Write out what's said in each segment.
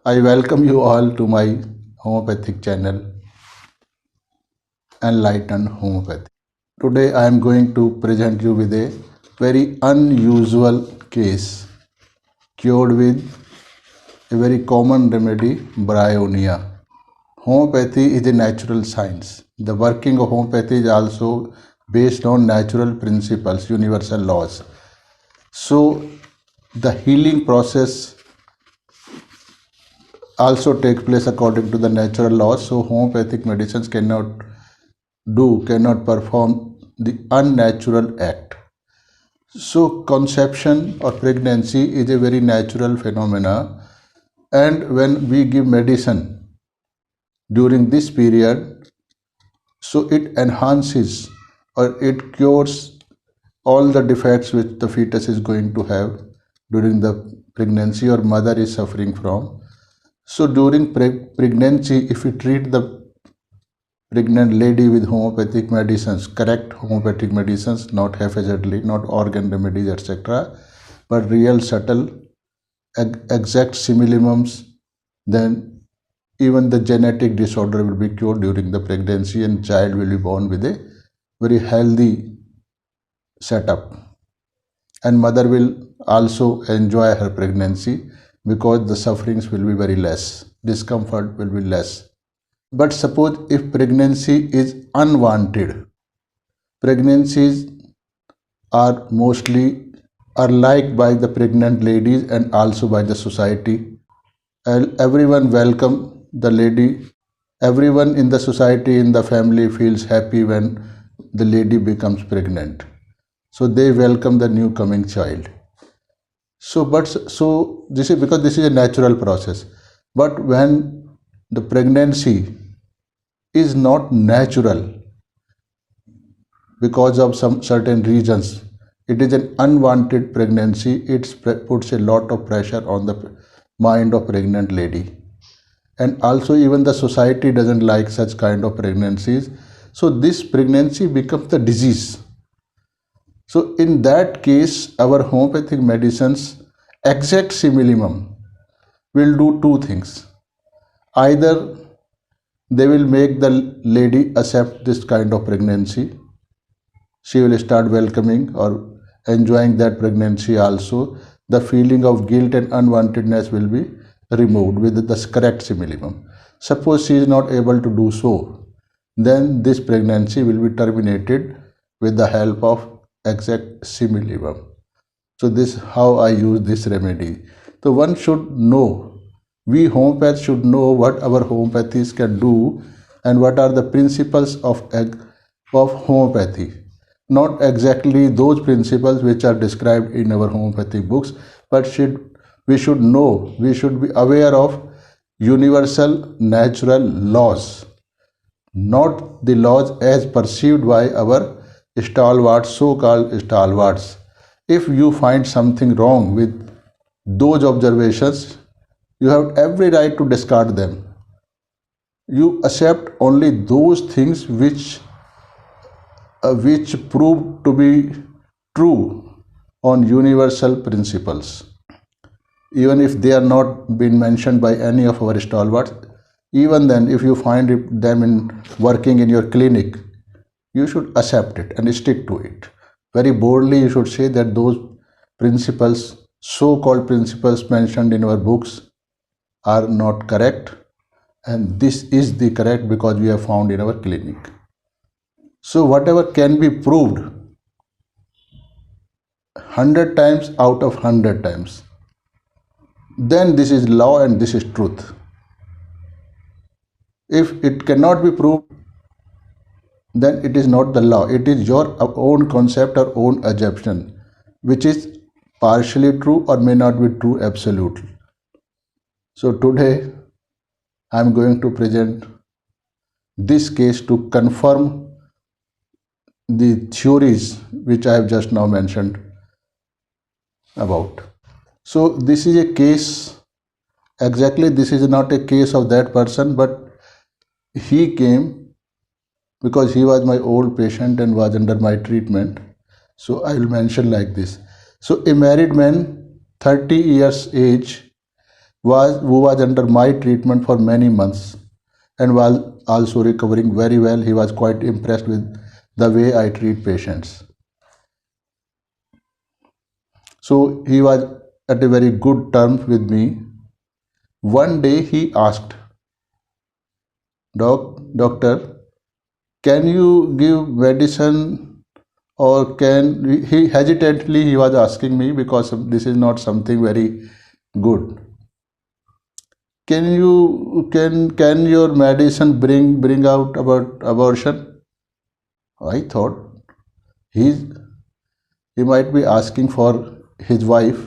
I welcome you all to my homeopathic channel, Enlightened Homeopathy. Today I am going to present you with a very unusual case cured with a very common remedy, bryonia. Homeopathy is a natural science. The working of homeopathy is also based on natural principles, universal laws. So the healing process also takes place according to the natural laws. So homeopathic medicines cannot perform the unnatural act. So conception or pregnancy is a very natural phenomena, and when we give medicine during this period, so it enhances or it cures all the defects which the fetus is going to have during the pregnancy or mother is suffering from. So during pregnancy, if we treat the pregnant lady with homeopathic medicines, correct homeopathic medicines, not haphazardly, not organ remedies, etc., but real subtle, exact simillimums, then even the genetic disorder will be cured during the pregnancy and child will be born with a very healthy setup. And mother will also enjoy her pregnancy because the sufferings will be very less, discomfort will be less. But suppose if pregnancy is unwanted, pregnancies are mostly are liked by the pregnant ladies and also by the society. And everyone welcome the lady. Everyone in the society, in the family feels happy when the lady becomes pregnant. So they welcome the new coming child. So this is because this is a natural process. But when the pregnancy is not natural because of some certain reasons, it is an unwanted pregnancy, it puts a lot of pressure on the mind of pregnant lady. And also even the society doesn't like such kind of pregnancies. So this pregnancy becomes the disease. So in that case, our homeopathic medicines, exact simillimum, will do two things. Either they will make the lady accept this kind of pregnancy. She will start welcoming or enjoying that pregnancy also. The feeling of guilt and unwantedness will be removed with the correct simillimum. Suppose she is not able to do so, then this pregnancy will be terminated with the help of exact simillimum. So this is how I use this remedy. So one should know, we homeopaths should know what our homeopathies can do and what are the principles of homeopathy. Not exactly those principles which are described in our homeopathic books, but we should know, we should be aware of universal natural laws, not the laws as perceived by our stalwarts, so-called stalwarts. If you find something wrong with those observations, you have every right to discard them. You accept only those things which prove to be true on universal principles. Even if they are not been mentioned by any of our stalwarts, even then if you find them in working in your clinic, you should accept it and stick to it. Very boldly you should say that those principles, so-called principles mentioned in our books, are not correct, and this is the correct because we have found in our clinic. So whatever can be proved 100 times out of 100 times, then this is law and this is truth. If it cannot be proved, then it is not the law. It is your own concept or own assumption, which is partially true or may not be true absolutely. So today I am going to present this case to confirm the theories which I have just now mentioned about. So this is a case, exactly this is not a case of that person, but he came because he was my old patient and was under my treatment. So I will mention like this. So a married man, 30 years age, who was under my treatment for many months and was also recovering very well. He was quite impressed with the way I treat patients. So he was at a very good terms with me. One day he asked, Doctor, can you give medicine or he hesitantly he was asking me because this is not something very good. Can your medicine bring out about abortion? I thought he's he might be asking for his wife.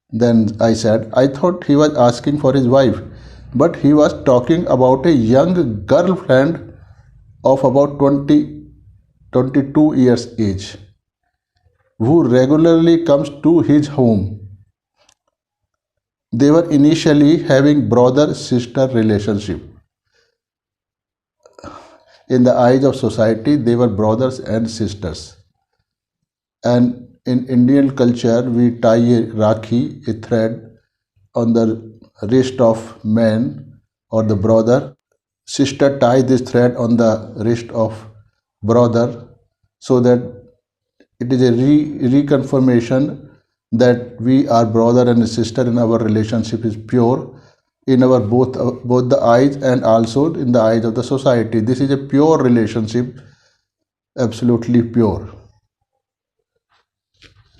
Then I said, I thought he was asking for his wife, but he was talking about a young girlfriend of about 22 years age who regularly comes to his home. They were initially having brother-sister relationship. In the eyes of society, they were brothers and sisters. And in Indian culture, we tie a rakhi, a thread, on the wrist of man or the brother. Sister tie this thread on the wrist of brother so that it is a reconfirmation that we are brother and sister and our relationship is pure in our both the eyes and also in the eyes of the society. This is a pure relationship, absolutely pure.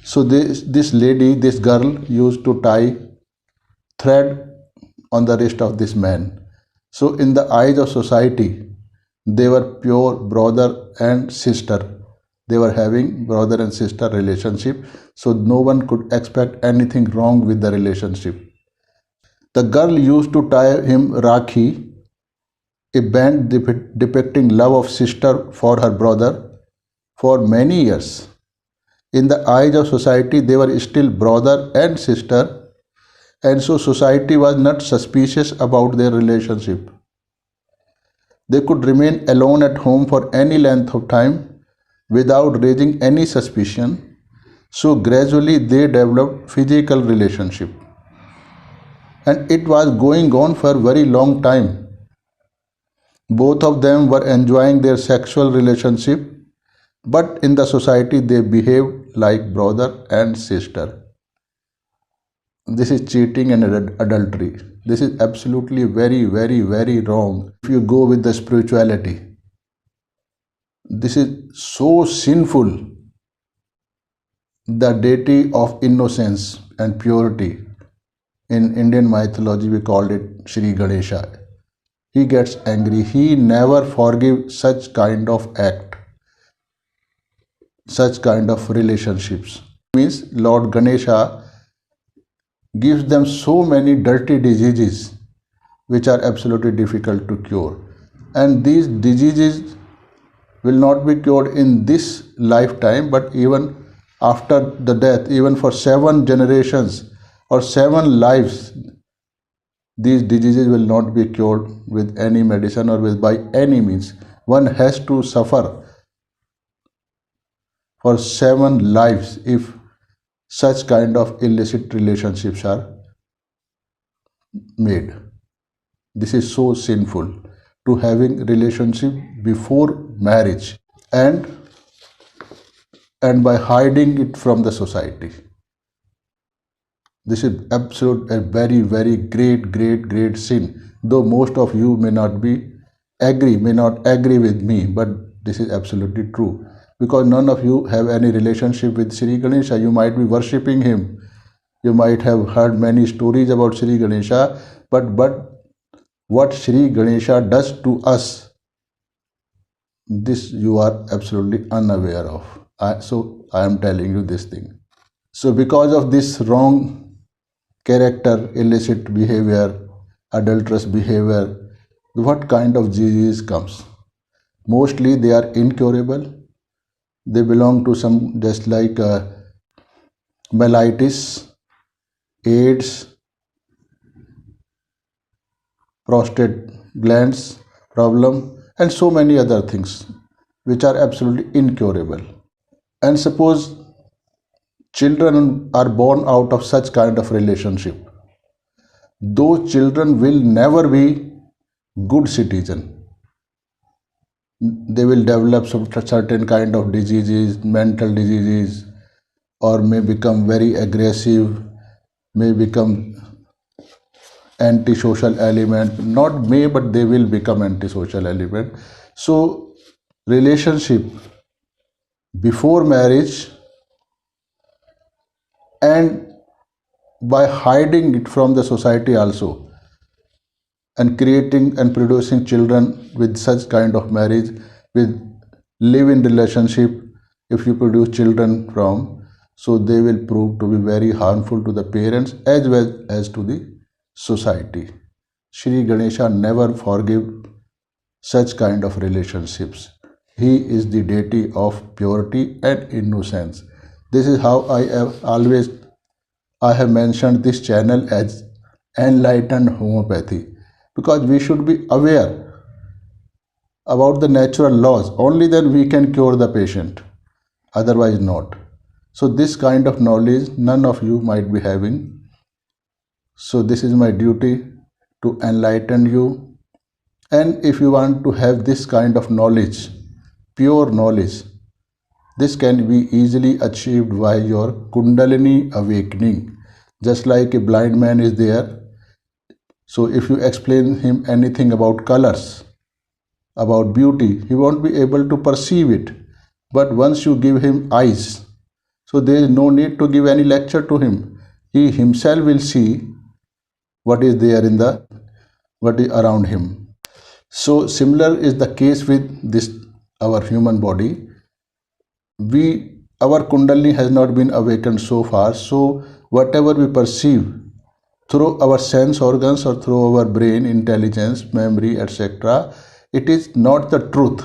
So this lady, this girl used to tie thread on the wrist of this man. So in the eyes of society, they were pure brother and sister. They were having brother and sister relationship. So no one could expect anything wrong with the relationship. The girl used to tie him Rakhi, a band depicting love of sister for her brother, for many years. In the eyes of society, they were still brother and sister, and so society was not suspicious about their relationship. They could remain alone at home for any length of time without raising any suspicion. So gradually they developed physical relationship. And it was going on for a very long time. Both of them were enjoying their sexual relationship, but in the society they behaved like brother and sister. This is cheating and adultery. This is absolutely very, very, very wrong. If you go with the spirituality, this is so sinful. The deity of innocence and purity. In Indian mythology, we called it Shri Ganesha. He gets angry. He never forgives such kind of act, such kind of relationships. Means Lord Ganesha gives them so many dirty diseases which are absolutely difficult to cure. And these diseases will not be cured in this lifetime, but even after the death, even for 7 generations or 7 lives, these diseases will not be cured with any medicine or with by any means. One has to suffer for 7 lives if such kind of illicit relationships are made. This is so sinful to having relationship before marriage and by hiding it from the society. This is absolute a very, very great sin. Though most of you may not agree with me, but this is absolutely true. Because none of you have any relationship with Sri Ganesha. You might be worshipping him. You might have heard many stories about Sri Ganesha, but what Sri Ganesha does to us, this you are absolutely unaware of. So I am telling you this thing. So because of this wrong character, illicit behavior, adulterous behavior, what kind of disease comes? Mostly they are incurable. They belong to some just like mellitus, AIDS, prostate glands problem, and so many other things which are absolutely incurable. And suppose children are born out of such kind of relationship, those children will never be good citizen. They will develop some certain kind of diseases, mental diseases, or may become very aggressive, may become antisocial element. Not may, but they will become antisocial element. So relationship before marriage and by hiding it from the society also, and creating and producing children with such kind of marriage, with live-in relationship, if you produce children from, so they will prove to be very harmful to the parents as well as to the society. Shri Ganesha never forgive such kind of relationships. He is the deity of purity and innocence. This is how I have mentioned this channel as enlightened homeopathy, because we should be aware about the natural laws. Only then we can cure the patient, otherwise not. So this kind of knowledge none of you might be having. So this is my duty to enlighten you. And if you want to have this kind of knowledge, pure knowledge, this can be easily achieved by your Kundalini awakening. Just like a blind man is there, so if you explain him anything about colors, about beauty, he won't be able to perceive it. But once you give him eyes, so there is no need to give any lecture to him. He himself will see what is there in what is around him. So similar is the case with this our human body. Our Kundalini has not been awakened so far. So whatever we perceive through our sense organs or through our brain, intelligence, memory, etc., it is not the truth.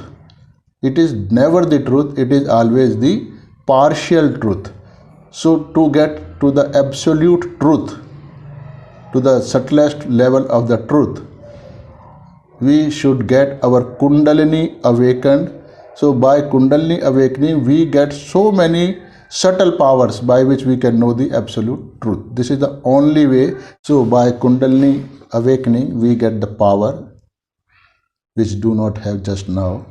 It is never the truth. It is always the partial truth. So to get to the absolute truth, to the subtlest level of the truth, we should get our Kundalini awakened. So by Kundalini awakening, we get so many subtle powers by which we can know the absolute truth. This is the only way. So by Kundalini awakening, we get the power which do not have just now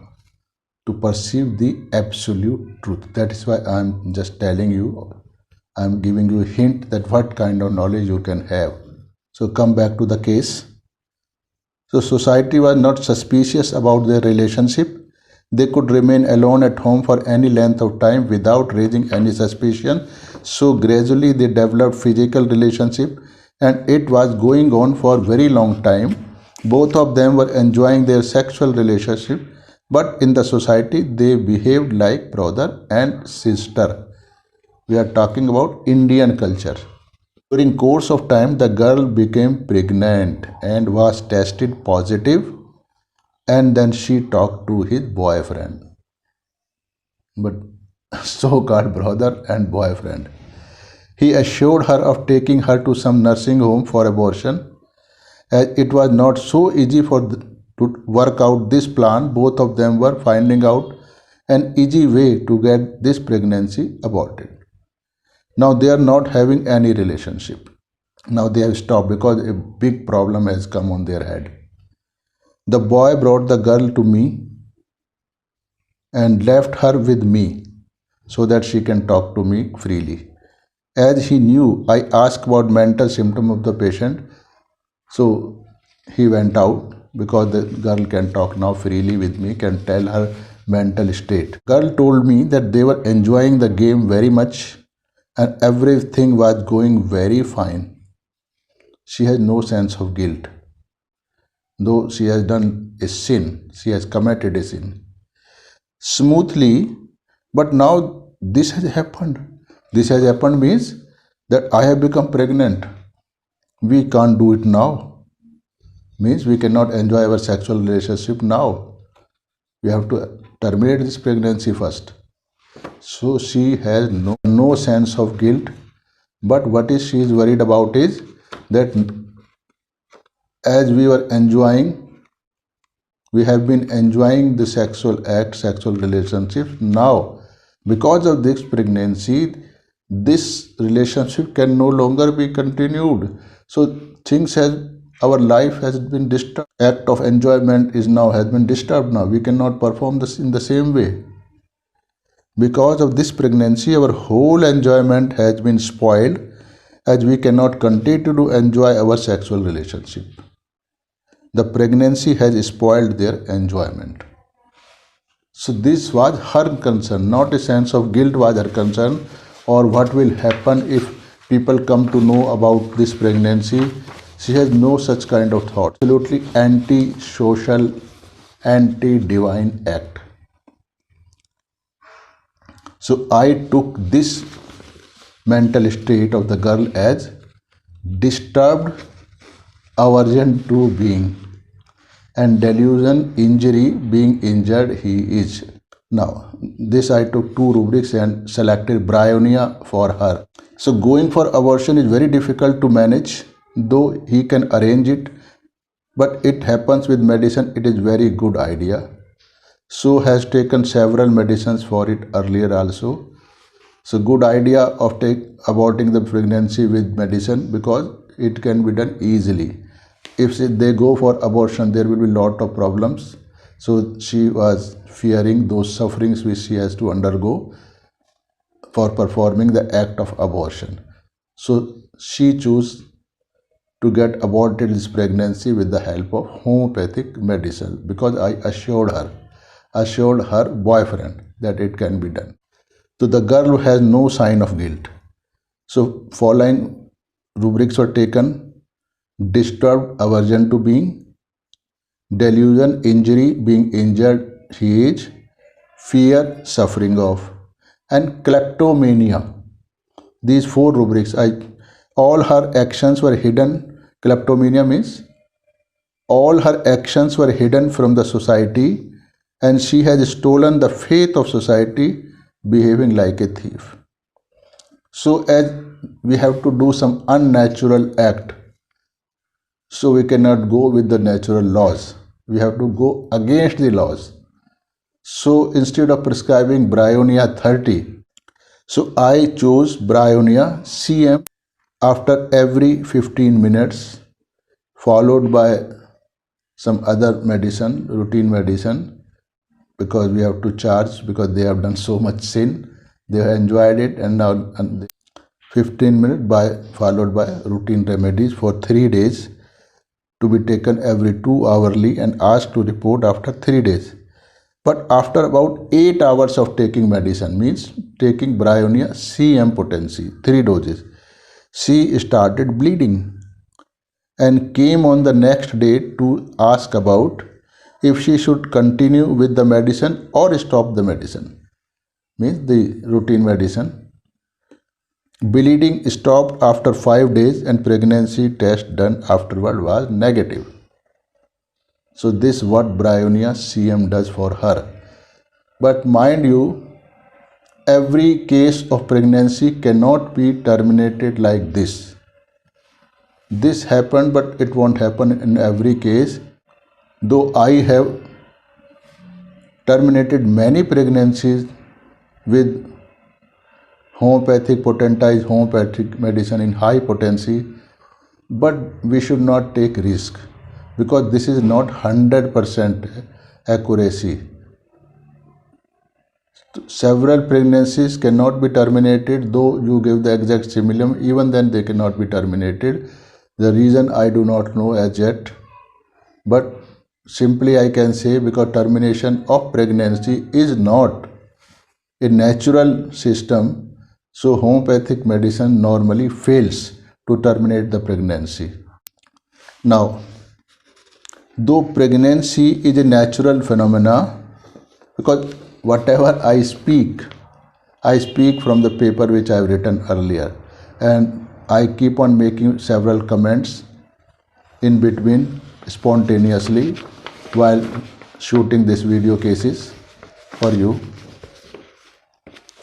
to perceive the absolute truth. That is why I am just telling you, I am giving you a hint that what kind of knowledge you can have. So come back to the case. So society was not suspicious about their relationship. They could remain alone at home for any length of time without raising any suspicion. So gradually they developed physical relationship, and it was going on for very long time. Both of them were enjoying their sexual relationship, but in the society they behaved like brother and sister. We are talking about Indian culture. During course of time, the girl became pregnant and was tested positive, and then she talked to his boyfriend, but so-called brother and boyfriend. He assured her of taking her to some nursing home for abortion. As it was not so easy to work out this plan, both of them were finding out an easy way to get this pregnancy aborted. Now they are not having any relationship. Now they have stopped because a big problem has come on their head. The boy brought the girl to me and left her with me so that she can talk to me freely. As he knew, I asked about mental symptom of the patient. So he went out because the girl can talk now freely with me, can tell her mental state. Girl told me that they were enjoying the game very much and everything was going very fine. She has no sense of guilt. Though she has done a sin, she has committed a sin smoothly, but now this has happened. This has happened means that I have become pregnant. We can't do it now. Means we cannot enjoy our sexual relationship now. We have to terminate this pregnancy first. So she has no sense of guilt. But what is she is worried about is that as we were enjoying, we have been enjoying the sexual act, sexual relationship. Now, because of this pregnancy, this relationship can no longer be continued. So things has our life has been disturbed. Act of enjoyment is now has been disturbed now. We cannot perform this in the same way. Because of this pregnancy, our whole enjoyment has been spoiled as we cannot continue to enjoy our sexual relationship. The pregnancy has spoiled their enjoyment. So this was her concern, not a sense of guilt was her concern, or what will happen if people come to know about this pregnancy. She has no such kind of thought. Absolutely anti-social, anti-divine act. So I took this mental state of the girl as disturbed aversion to being, and delusion injury being injured he is. Now this I took 2 rubrics and selected bryonia for her. So going for abortion is very difficult to manage, though he can arrange it, but it happens with medicine. It is very good idea. So has taken several medicines for it earlier also. So good idea of aborting the pregnancy with medicine, because it can be done easily. If they go for abortion, there will be lot of problems. So she was fearing those sufferings which she has to undergo for performing the act of abortion. So she chose to get aborted this pregnancy with the help of homeopathic medicine, because I assured her boyfriend that it can be done. So the girl has no sign of guilt. So following rubrics were taken: disturbed aversion to being, delusion injury being injured he is, fear suffering of, and kleptomania. These 4 rubrics, all her actions were hidden. Kleptomania means all her actions were hidden from the society, and she has stolen the faith of society, behaving like a thief. So as we have to do some unnatural act, so we cannot go with the natural laws. We have to go against the laws. So instead of prescribing Bryonia 30, so I chose Bryonia CM after every 15 minutes, followed by some other medicine, routine medicine, because we have to charge, because they have done so much sin. They have enjoyed it, and now 15 minutes followed by routine remedies for 3 days, to be taken every 2 hourly and asked to report after 3 days. But after about 8 hours of taking medicine, means taking Bryonia CM potency, 3 doses, she started bleeding and came on the next day to ask about if she should continue with the medicine or stop the medicine, means the routine medicine. Bleeding stopped after 5 days and pregnancy test done afterward was negative. So this is what Bryonia CM does for her. But mind you, every case of pregnancy cannot be terminated like this. This happened, but it won't happen in every case. Though I have terminated many pregnancies with potentized homeopathic medicine in high potency, but we should not take risk, because this is not 100% accuracy. Several pregnancies cannot be terminated, though you give the exact similum, even then they cannot be terminated. The reason I do not know as yet, but simply I can say because termination of pregnancy is not a natural system, so homeopathic medicine normally fails to terminate the pregnancy. Now, though pregnancy is a natural phenomena, because whatever I speak from the paper which I have written earlier, and I keep on making several comments in between spontaneously while shooting this video cases for you.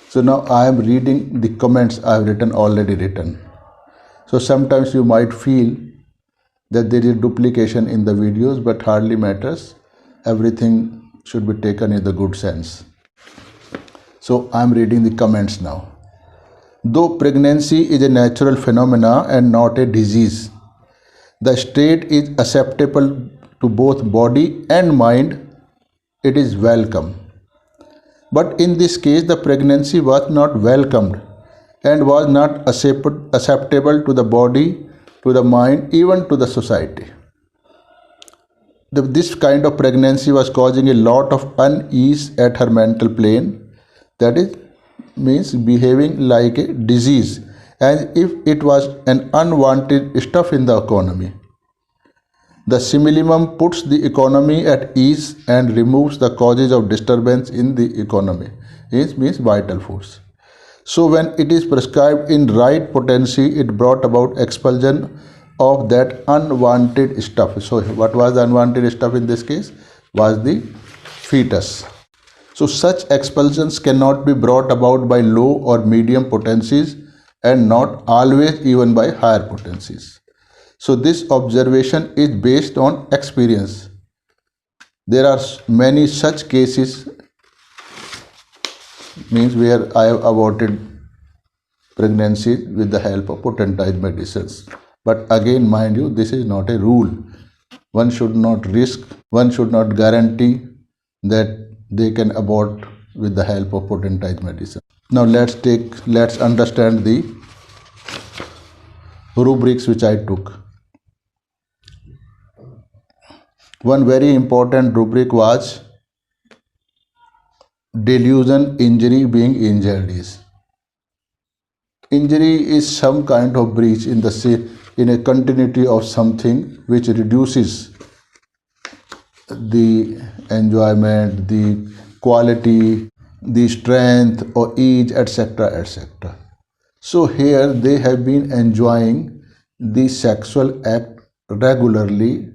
So now I am reading the comments I have already written. So sometimes you might feel that there is duplication in the videos, but hardly matters. Everything should be taken in the good sense. So I am reading the comments now. Though pregnancy is a natural phenomena and not a disease, The state is acceptable to both body and mind. It is welcome. But in this case, the pregnancy was not welcomed and was not acceptable to the body, to the mind, even to the society. This kind of pregnancy was causing a lot of unease at her mental plane. That is, means behaving like a disease, as if it was an unwanted stuff in the economy. The simillimum puts the economy at ease and removes the causes of disturbance in the economy. It means vital force. So when it is prescribed in right potency, it brought about expulsion of that unwanted stuff. So what was the unwanted stuff in this case? Was the fetus. So such expulsions cannot be brought about by low or medium potencies and not always even by higher potencies. So this observation is based on experience. There are many such cases, means where I have aborted pregnancy with the help of potentized medicines. But again, mind you, this is not a rule. One should not risk, one should not guarantee that they can abort with the help of potentized medicine. Now let's understand the rubrics which I took. One very important rubric was delusion, injury, being injured is. Injury is some kind of breach in a continuity of something which reduces the enjoyment, the quality, the strength or age, etc., etc. So here they have been enjoying the sexual act regularly,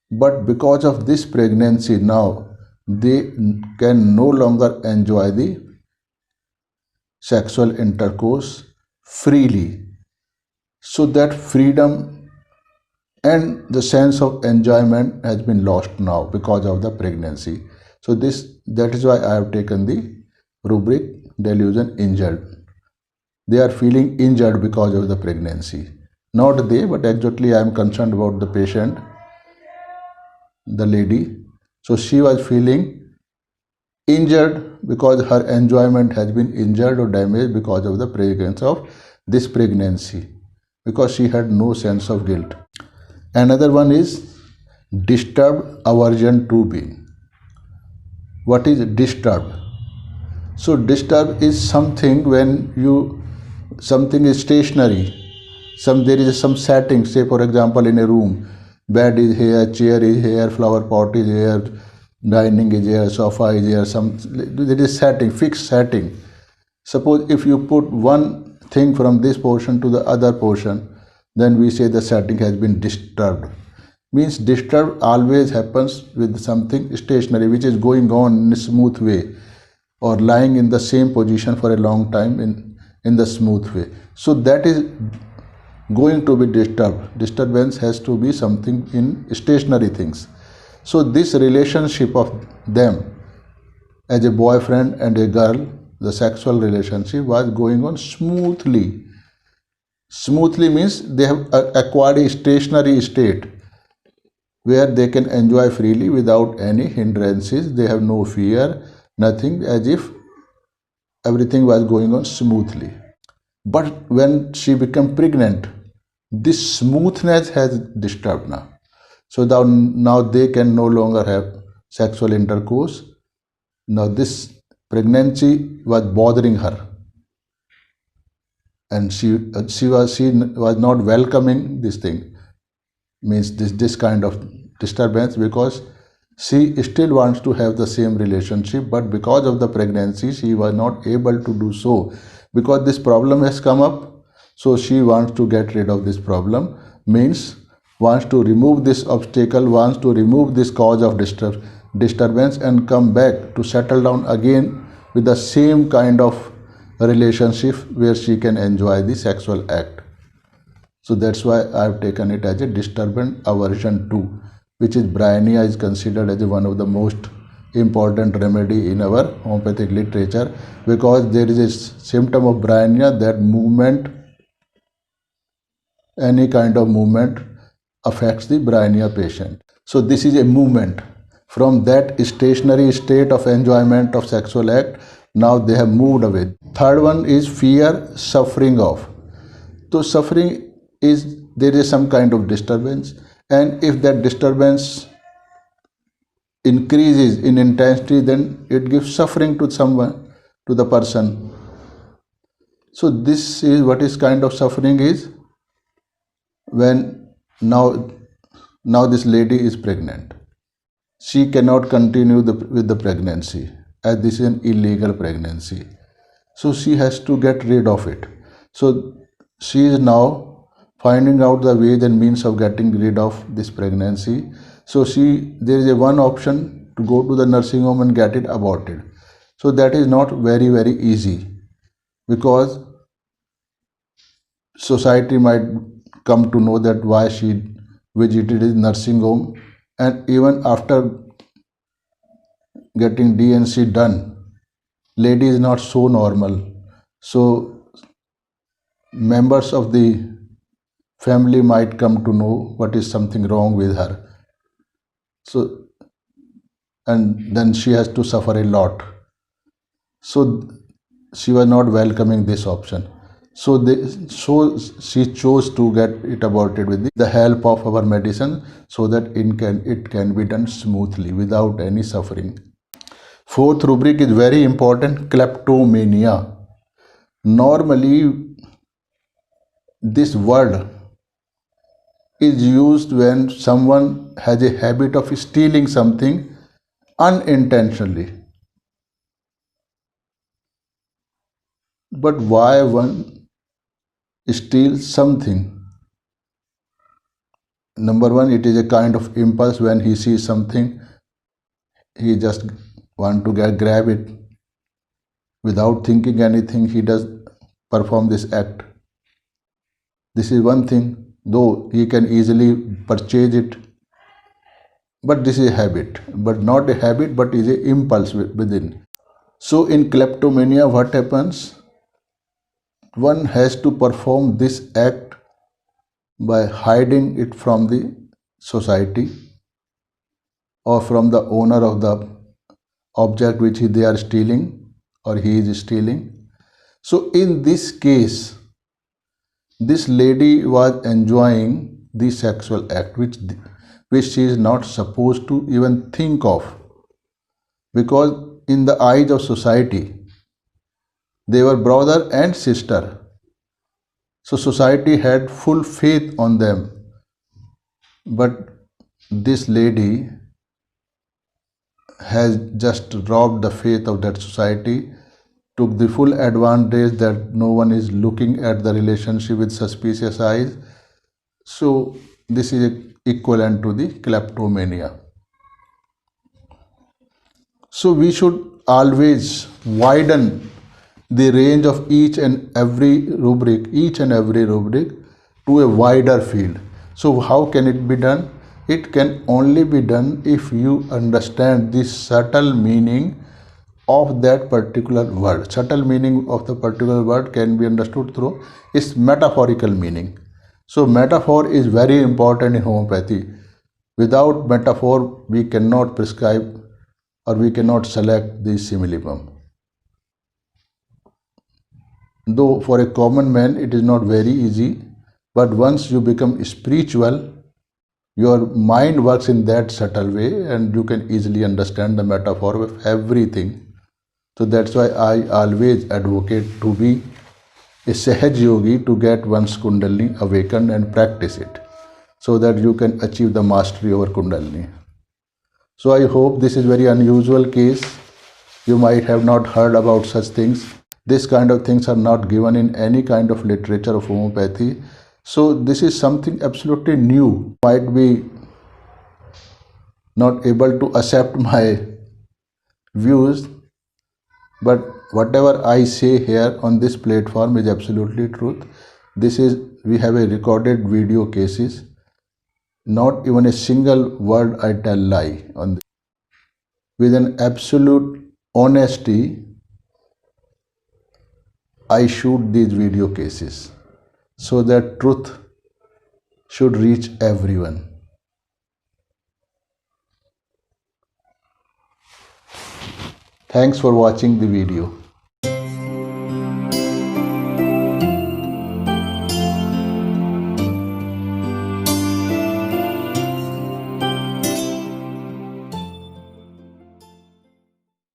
but because of this pregnancy now they can no longer enjoy the sexual intercourse freely. So that freedom and the sense of enjoyment has been lost now because of the pregnancy. So that is why I have taken the rubric delusion, injured. They are feeling injured because of the pregnancy. Not they, but actually I am concerned about the patient, the lady. So she was feeling injured because her enjoyment has been injured or damaged because of the presence of this pregnancy, because she had no sense of guilt. Another one is disturbed aversion to being. What is disturbed? So disturbed is something when something is stationary. There is some setting, say for example in a room, bed is here, chair is here, flower pot is here, dining is here, sofa is here, there is setting, fixed setting. Suppose if you put one thing from this portion to the other portion, then we say the setting has been disturbed. Means disturbed always happens with something stationary which is going on in a smooth way or lying in the same position for a long time in the smooth way. So that is going to be disturbed. Disturbance has to be something in stationary things. So this relationship of them as a boyfriend and a girl, the sexual relationship was going on smoothly. Smoothly means they have acquired a stationary state where they can enjoy freely without any hindrances. They have no fear, nothing, as if everything was going on smoothly. But when she became pregnant, this smoothness has disturbed now. So now they can no longer have sexual intercourse. Now this pregnancy was bothering her, and she was not welcoming this thing, means this kind of disturbance, because she still wants to have the same relationship, but because of the pregnancy she was not able to do so, because this problem has come up. So she wants to get rid of this problem, means wants to remove this obstacle, wants to remove this cause of disturbance and come back to settle down again with the same kind of relationship where she can enjoy the sexual act. So that's why I have taken it as a disturbance aversion to, which is Bryannia is considered as one of the most important remedy in our homeopathic literature, because there is a symptom of Bryannia, that movement, any kind of movement affects the brainia patient. So this is a movement from that stationary state of enjoyment of sexual act. Now they have moved away. Third one is fear, suffering of. So suffering is there is some kind of disturbance, and if that disturbance increases in intensity, then it gives suffering to someone, to the person. So this is what is kind of suffering is when now this lady is pregnant. She cannot continue with the pregnancy as this is an illegal pregnancy. So she has to get rid of it. So she is now finding out the ways and means of getting rid of this pregnancy. So there is a one option to go to the nursing home and get it aborted. So that is not very easy, because society might come to know that why she visited his nursing home, and even after getting D&C done, lady is not so normal. So members of the family might come to know what is something wrong with her. So and then she has to suffer a lot. So she was not welcoming this option. So she chose to get it aborted with the help of our medicine, so that it can be done smoothly without any suffering. Fourth rubric is very important, kleptomania. Normally, this word is used when someone has a habit of stealing something unintentionally. But why one steals something? Number one, it is a kind of impulse. When he sees something, he just want to grab it without thinking anything. He does perform this act. This is one thing, though he can easily purchase it. But this is a habit, but not a habit, but is a impulse within. So in kleptomania, what happens? One has to perform this act by hiding it from the society or from the owner of the object which they are stealing or he is stealing. So in this case, this lady was enjoying the sexual act which she is not supposed to even think of, because in the eyes of society they were brother and sister. So society had full faith on them. But this lady has just robbed the faith of that society, took the full advantage that no one is looking at the relationship with suspicious eyes. So this is equivalent to the kleptomania. So we should always widen the range of each and every rubric to a wider field. So how can it be done? It can only be done if you understand the subtle meaning of that particular word. Subtle meaning of the particular word can be understood through its metaphorical meaning. So metaphor is very important in homeopathy. Without metaphor, we cannot prescribe or we cannot select the similibum. Though for a common man it is not very easy, but once you become spiritual, your mind works in that subtle way and you can easily understand the metaphor of everything. So that's why I always advocate to be a Sahaj Yogi, to get one's Kundalini awakened and practice it, so that you can achieve the mastery over Kundalini. So I hope this is very unusual case. You might have not heard about such things. This kind of things are not given in any kind of literature of homeopathy. So this is something absolutely new. Might be not able to accept my views, but whatever I say here on this platform is absolutely truth. We have a recorded video cases. Not even a single word I tell lie on this. With an absolute honesty, I shoot these video cases so that truth should reach everyone. Thanks for watching the video.